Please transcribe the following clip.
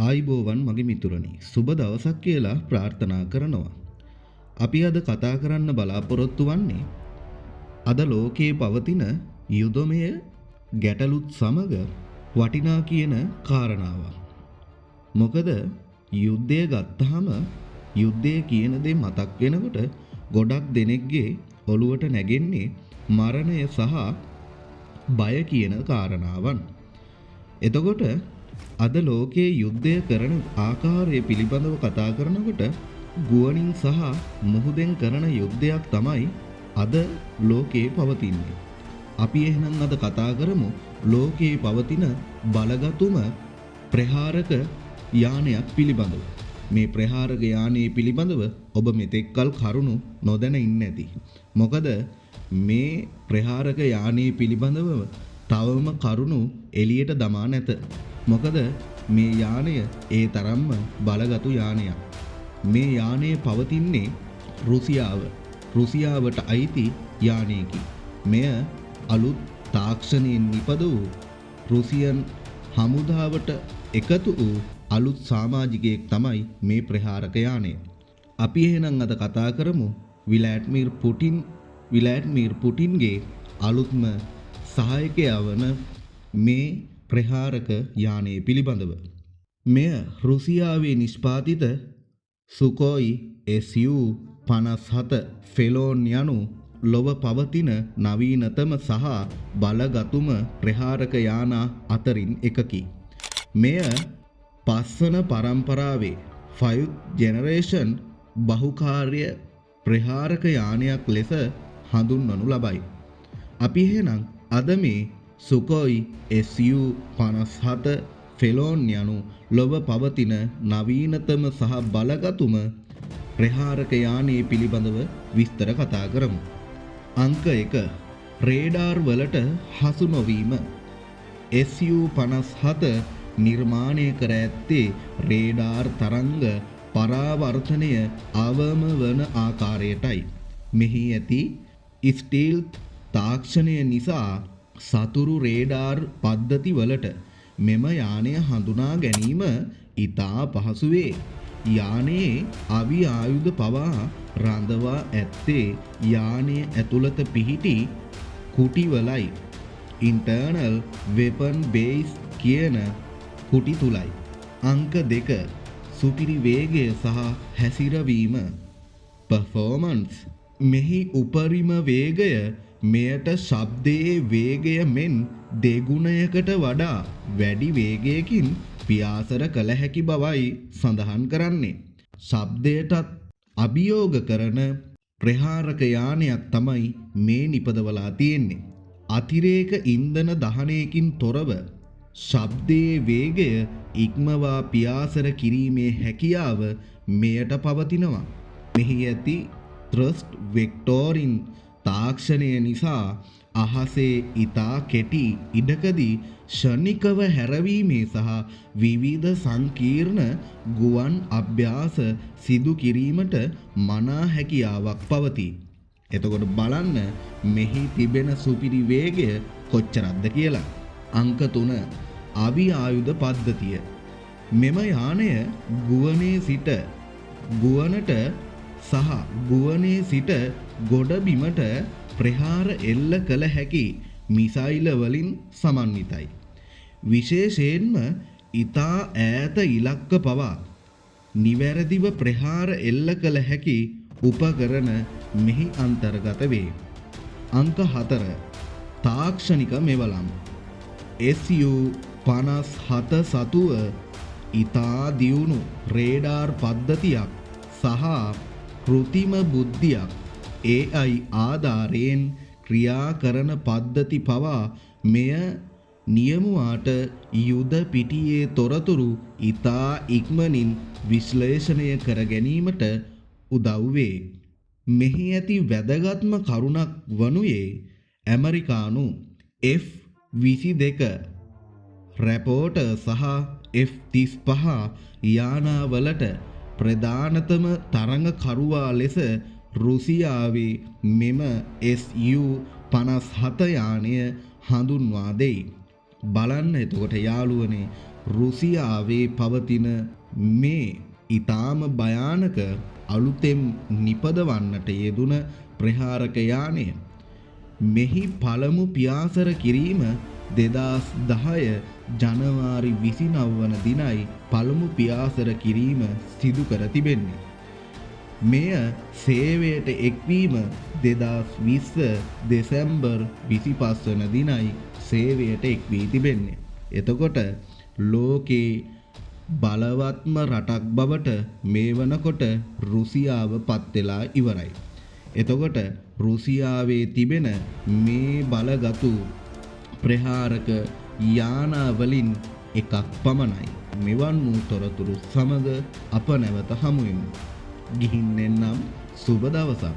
ආයිබෝවන් මගේ මිතුරනි සුබ දවසක් කියලා ප්‍රාර්ථනා කරනවා. අපි අද කතා කරන්න බලාපොරොත්තු වෙන්නේ අද ලෝකයේ පවතින යුදමය ගැටලුත් සමග වටිනා කියන කාරණාවක්. මොකද යුද්ධය ගත්තාම යුද්ධය කියන දේ මතක් වෙනකොට ගොඩක් දෙනෙක්ගේ ඔළුවට නැගෙන්නේ මරණය සහ බය කියන කාරණාවන්. එතකොට අද ලෝකයේ යුද්ධය කරන ආකාරය පිළිබඳව කතා කරනකොට ගුවනින් සහ මුහුදෙන් කරන යුද්ධයක් තමයි අද ලෝකයේ පවතින්නේ. අපි එහෙනම් අද කතා කරමු ලෝකයේ පවතින බලගතුම ප්‍රහාරක යානයක් පිළිබඳව. මේ ප්‍රහාරක යානයේ පිළිබඳව ඔබ මෙතෙක්කල් කරුණු නොදැන ඉන්නේ නැති. මොකද මේ ප්‍රහාරක යානයේ පිළිබඳව තවම කරුණු එළියට දමා නැත. මොකද මේ යානය ඒ තරම්ම බලගතු යානයක්. මේ යානය පවතින්නේ රුසියාවට අයිති යානයකි. මෙය අලුත් තාක්ෂණයෙන් නිපද වූ රුසියන් හමුදාවට එකතු වූ අලුත් සමාජිකයෙක් තමයි මේ ප්‍රහාරක යානය. අපි එහෙනම් අද කතා කරමු විලාඩ්මිර් පුටින්ගේ අලුත්ම සහායකයා වන මේ ප්‍රහාරක යානය පිළිබඳව. මෙය රුසියාවේ නිෂ්පාදිත සුකෝයි Su-57 ෆෙලෝන් යනු ලොව පවතින නවීනතම සහ බලගතුම ප්‍රහාරක යාන අතරින් එකකි. මෙය පස්වන පරම්පරාවේ 5th generation බහුකාර්ය ප්‍රහාරක යානයක් ලෙස හඳුන්වනු ලබයි. අපි එහෙනම් අද මේ සුකෝයි Su-57 ෆෙලෝන් යනු ලොව පවතින නවීනතම සහ බලගතුම ප්‍රහාරක යානයේ පිළිබඳව විස්තර කතා කරමු. අංක 1. රේඩාර් වලට හසු නොවීම. Su-57 නිර්මාණය කර ඇත්තේ රේඩාර් තරංග පරාවර්තනය අවම වන ආකාරයටයි. මෙහි ඇති ස්ටීල්ත් තාක්ෂණය නිසා සතුරු රේඩාර් පද්ධති වලට මෙම යානය හඳුනා ගැනීම ඉතා පහසු වේ. යානයේ අවි ආයුධ පවා රඳවා ඇත්තේ යානයේ ඇතුළත පිහිටි කුටිවලයි. ඉන්ටර්නල් වෙපන් බේස් කියන කුටි තුලයි. අංක 2. සුපිරි වේගය සහ හැසිරවීම. පර්ෆෝමන්ස්. මෙහි උපරිම වේගය මෙයට ශබ්දයේ වේගය මෙන් දෙගුණයකට වඩා වැඩි වේගයකින් පියාසර කළ හැකි බවයි සඳහන් කරන්නේ. ශබ්දයටත් අභියෝග කරන ප්‍රහාරක යානයක් තමයි මේ නිපදවලා තියෙන්නේ. අතිරේක ඉන්ධන දහනයකින් තොරව ශබ්දයේ වේගය ඉක්මවා පියාසර කිරීමේ හැකියාව මෙයට පවතිනවා. මෙහි ඇති ත්‍රස්ට් වෙක්ටෝරින් තාක්ෂණය නිසා අහසේ ඉතා කෙටි ඉඩකදී ෂණිකව හැරවීමේ සහ විවිධ සංකීර්ණ ගුවන් අභ්‍යාස සිදු කිරීමට මනා හැකියාවක් පවතී. එතකොට බලන්න මෙහි තිබෙන සුපිරි වේගය කොච්චරක්ද කියලා. අංක 3. අවි ආයුධ පද්ධතිය. මෙම යානය ගුවනේ සිට ගුවනට සහ ගුවනේ සිට ගොඩබිමට ප්‍රහාර එල්ල කළ හැකි මිසයිල වලින් සමන්විතයි. විශේෂයෙන්ම ඉතා ඈත ඉලක්ක පවා නිවැරදිව ප්‍රහාර එල්ල කළ හැකි උපකරණ මෙහි අන්තර්ගත වේ. අංක 4. තාක්ෂණික මෙවලම්. Su-57 සතුව ඉතා දියුණු රේඩාර් පද්ධතියක් සහ කෘතිම බුද්ධියක් AI ආධාරයෙන් ක්‍රියා කරන පද්ධති පවා මෙය නියමුවාට යුද පිටියේ තොරතුරු ඉතා ඉක්මනින් විශ්ලේෂණය කර ගැනීමට උදව් වේ. මෙහි ඇති වැදගත්ම කරුණක් වනුයේ ඇමරිකානු F-22 රැපෝටර් සහ F-35 යානාවලට ප්‍රධානතම තරඟකරුවා ලෙස රුසියාවේ මෙම Su-57 යානය හඳුන්වා දෙයි. බලන්න එතකොට යාළුවනේ රුසියාවේ පවතින මේ ඊටාම භයානක අලුතෙන් නිපදවන්නට යෙදුන ප්‍රහාරක යානය මෙහි පළමු පියාසර කිරීම 2010 ජනවාරි 29 වන දිනයි පළමු පියාසර කිරීම සිදු කර තිබෙන්නේ. මෙය සේවයට එක්වීම 2020 දෙසැම්බර් 25 වන දිනයි සේවයට එක්වී තිබෙන්නේ. එතකොට ලෝකේ බලවත්ම රටක් බවට මේ වනකොට රුසියාව පත් වෙලා ඉවරයි. එතකොට රුසියාවේ තිබෙන මේ බලගතු ප්‍රහාරක යානාවලින් එකක් පමණයි. මෙවන් වූ තොරතුරු සමග අප නැවත හමු වෙමු. ගිහින් එන්නම් සුබ දවසක්.